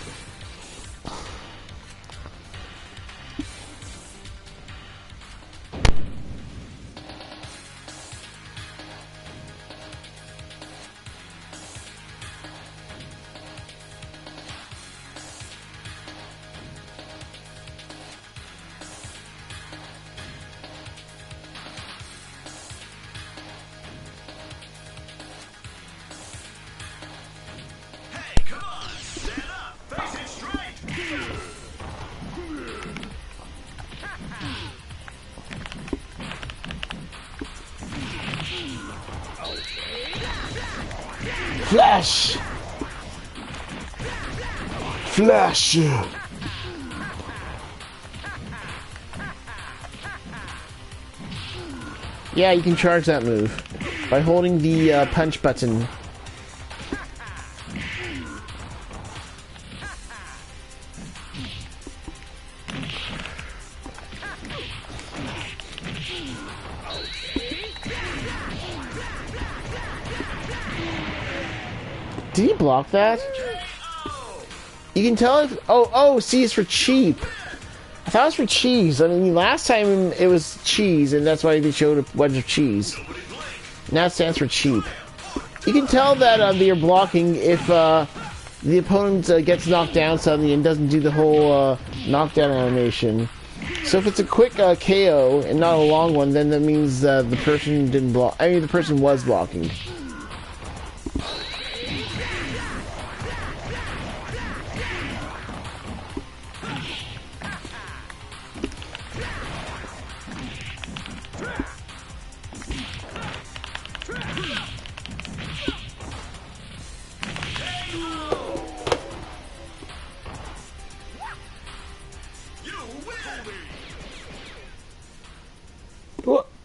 Hey, come on! Stand up! Face it straight! Flash! Flash! Yeah, you can charge that move by holding the punch button. Did he block that? You can tell if... Oh, C is for cheap. I thought it was for cheese. I mean, last time it was cheese, and that's why they showed a wedge of cheese. Now it stands for cheap. You can tell that they're blocking if the opponent gets knocked down suddenly and doesn't do the whole knockdown animation. So if it's a quick KO and not a long one, then that means the person didn't block. I mean, the person was blocking.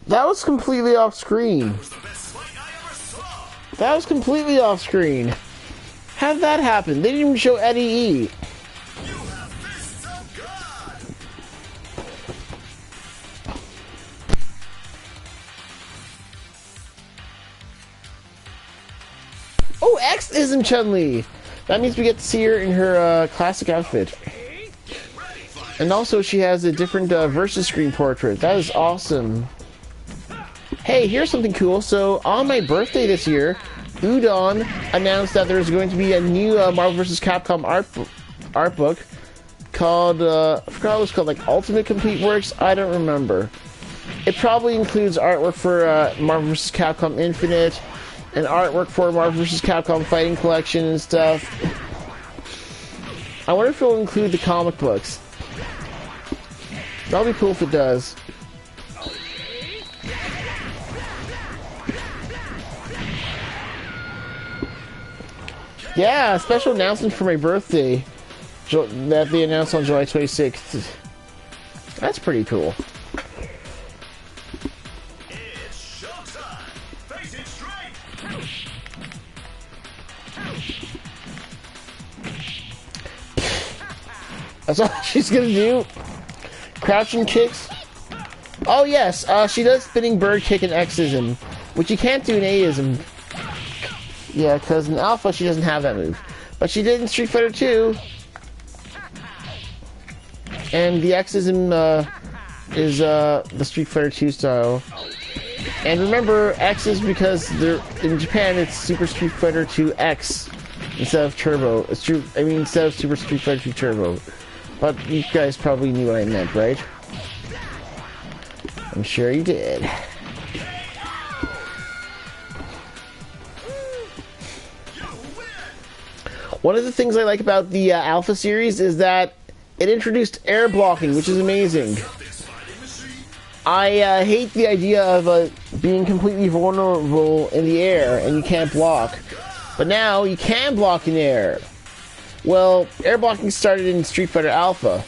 That was completely off screen. was the best fight I ever saw. That was completely off screen. How did that happen? They didn't even show Eddie E. You have fists of God. Oh, X isn't Chun-Li. That means we get to see her in her classic outfit. And also she has a different versus screen portrait. That is awesome. Hey, here's something cool. So on my birthday this year, Udon announced that there's going to be a new Marvel vs. Capcom art book called, I forgot what it was called, like Ultimate Complete Works? I don't remember. It probably includes artwork for Marvel vs. Capcom Infinite, and artwork for Marvel vs. Capcom Fighting Collection and stuff. I wonder if it'll include the comic books. That'll be cool if it does. Yeah, a special announcement for my birthday that they announced on July 26th. That's pretty cool. It's showtime. Face it straight. That's all she's gonna do. Crouching kicks. Oh yes, she does spinning bird kick in Xism, which you can't do in Aism. Yeah, because in Alpha she doesn't have that move, but she did in Street Fighter 2. And the Xism is the Street Fighter 2 style. And remember, X is because they're in Japan it's Super Street Fighter 2 X instead of Turbo. It's true. I mean, instead of Super Street Fighter 2 Turbo. But you guys probably knew what I meant, right? I'm sure you did. One of the things I like about the Alpha series is that it introduced air blocking, which is amazing. I hate the idea of being completely vulnerable in the air and you can't block. But now you can block in air. Well, air blocking started in Street Fighter Alpha,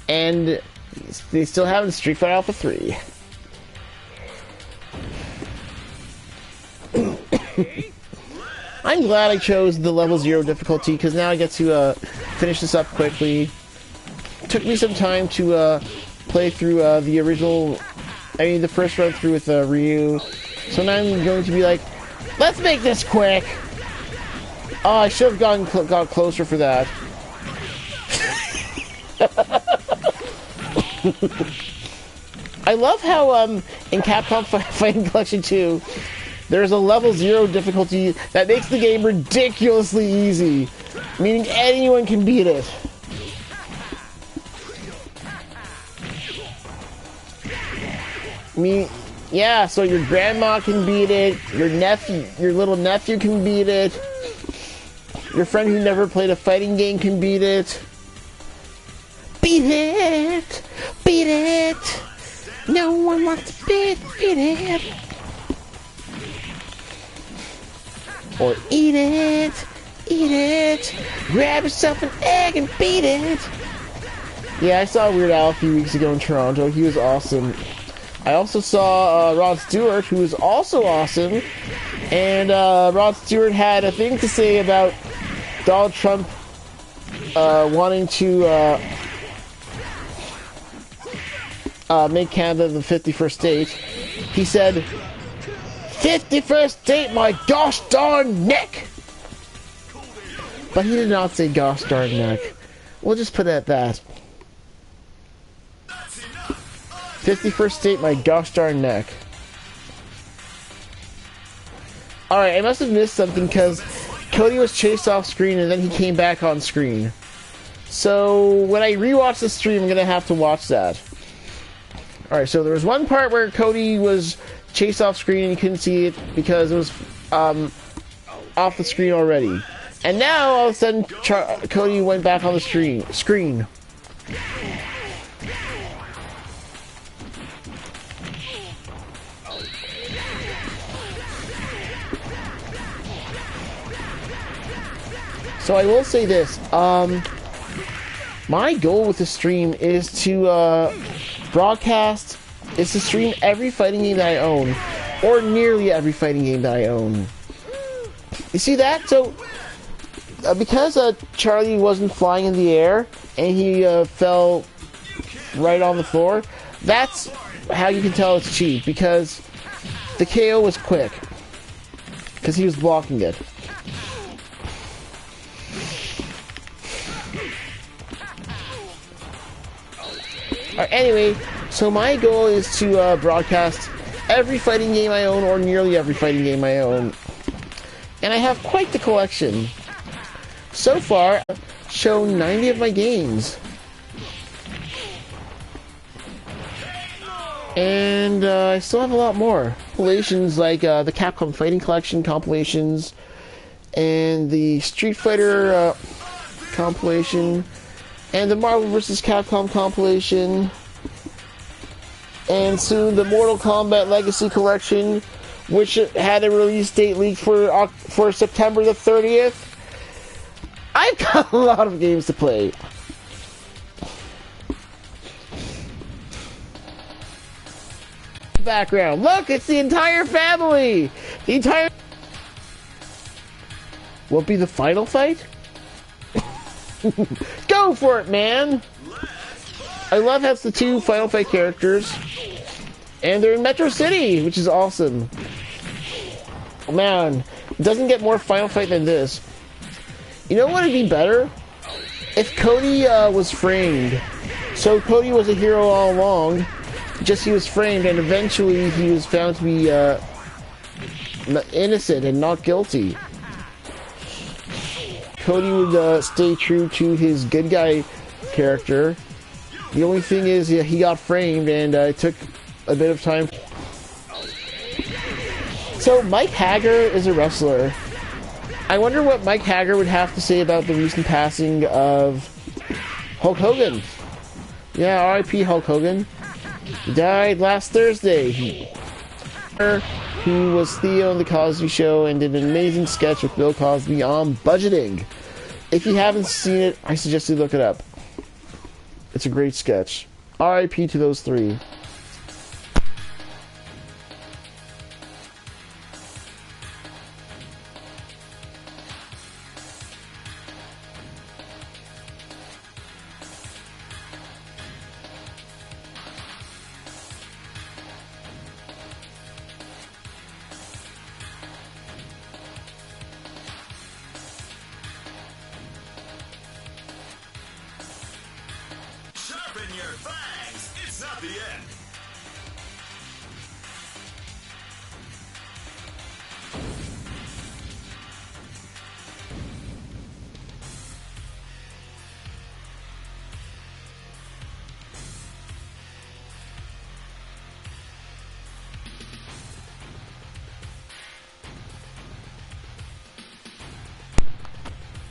and they still have it in Street Fighter Alpha 3. I'm glad I chose the level 0 difficulty, because now I get to finish this up quickly. It took me some time to play through the original, the first run through with Ryu. So now I'm going to be like, let's make this quick! Oh, I should have got closer for that. I love how in Capcom Fighting Collection 2, there's a level 0 difficulty that makes the game ridiculously easy, meaning anyone can beat it. Yeah, so your grandma can beat it, your little nephew can beat it, your friend who never played a fighting game can beat it. Beat it! Beat it! No one wants to beat it! Or eat it! Eat it! Grab yourself an egg and beat it! Yeah, I saw Weird Al a few weeks ago in Toronto. He was awesome. I also saw Rod Stewart, who was also awesome. And Rod Stewart had a thing to say about Donald Trump wanting to make Canada the 51st state. He said, 51st state, my gosh darn neck! But he did not say gosh darn neck. We'll just put it at that. 51st state, my gosh darn neck. Alright, I must have missed something because Cody was chased off screen and then he came back on screen. So when I rewatch the stream, I'm gonna have to watch that. Alright, so there was one part where Cody was chased off screen and you couldn't see it because it was off the screen already. And now all of a sudden Cody went back on the screen. So I will say this, my goal with the stream is to broadcast is to stream every fighting game that I own, or nearly every fighting game that I own. You see that? So, because Charlie wasn't flying in the air, and he fell right on the floor, that's how you can tell it's cheap, because the KO was quick. Because he was blocking it. Anyway, so my goal is to broadcast every fighting game I own, or nearly every fighting game I own. And I have quite the collection. So far, I've shown 90 of my games. And I still have a lot more. Compilations like the Capcom Fighting Collection compilations, and the Street Fighter compilation, and the Marvel vs. Capcom compilation, and soon the Mortal Kombat Legacy Collection, which had a release date leaked for September the 30th. I've got a lot of games to play. Background. Look, it's the entire family! The entire... Will it be the final fight? Go for it, man! I love how it's the two Final Fight characters. And they're in Metro City, which is awesome. Oh, man, it doesn't get more Final Fight than this. You know what would be better? If Cody was framed. So Cody was a hero all along. Just he was framed, and eventually he was found to be innocent and not guilty. Cody would stay true to his good guy character. The only thing is, he got framed, and it took a bit of time. So Mike Hager is a wrestler. I wonder what Mike Hager would have to say about the recent passing of Hulk Hogan. Yeah, R.I.P. Hulk Hogan. He died last Thursday. Who was Theo in The Cosby Show and did an amazing sketch with Bill Cosby on budgeting. If you haven't seen it, I suggest you look it up. It's a great sketch. R.I.P. to those three. Sharpen your fangs. It's not the end.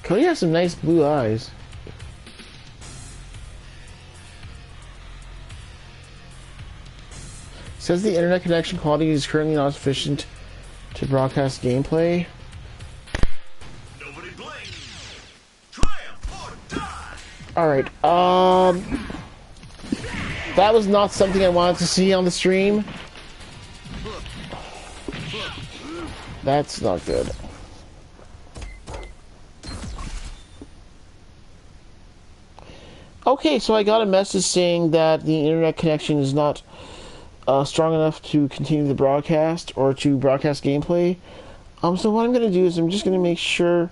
Cody has some nice blue eyes. Says the internet connection quality is currently not sufficient to broadcast gameplay. Nobody blink. Triumph or die. Alright, that was not something I wanted to see on the stream. That's not good. Okay, so I got a message saying that the internet connection is not strong enough to continue the broadcast or to broadcast gameplay. So what I'm going to do is I'm just going to make sure...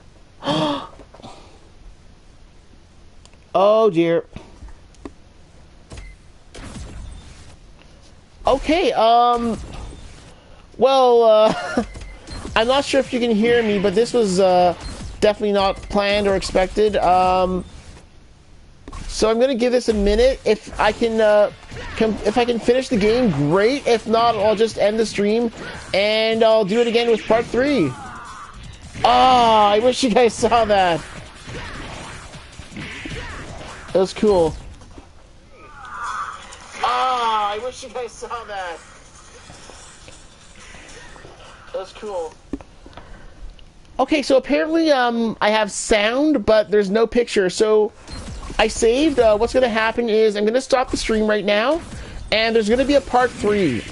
Oh dear. Okay, well, I'm not sure if you can hear me, but this was definitely not planned or expected. So I'm gonna give this a minute. If I can, if I can finish the game, great. If not, I'll just end the stream, and I'll do it again with part 3. Ah, I wish you guys saw that. That was cool. Ah, I wish you guys saw that. That was cool. Okay, so apparently, I have sound, but there's no picture, so I saved. What's going to happen is I'm going to stop the stream right now, and there's going to be a part 3.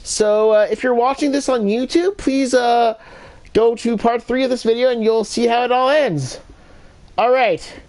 So if you're watching this on YouTube, please go to part 3 of this video and you'll see how it all ends. Alright.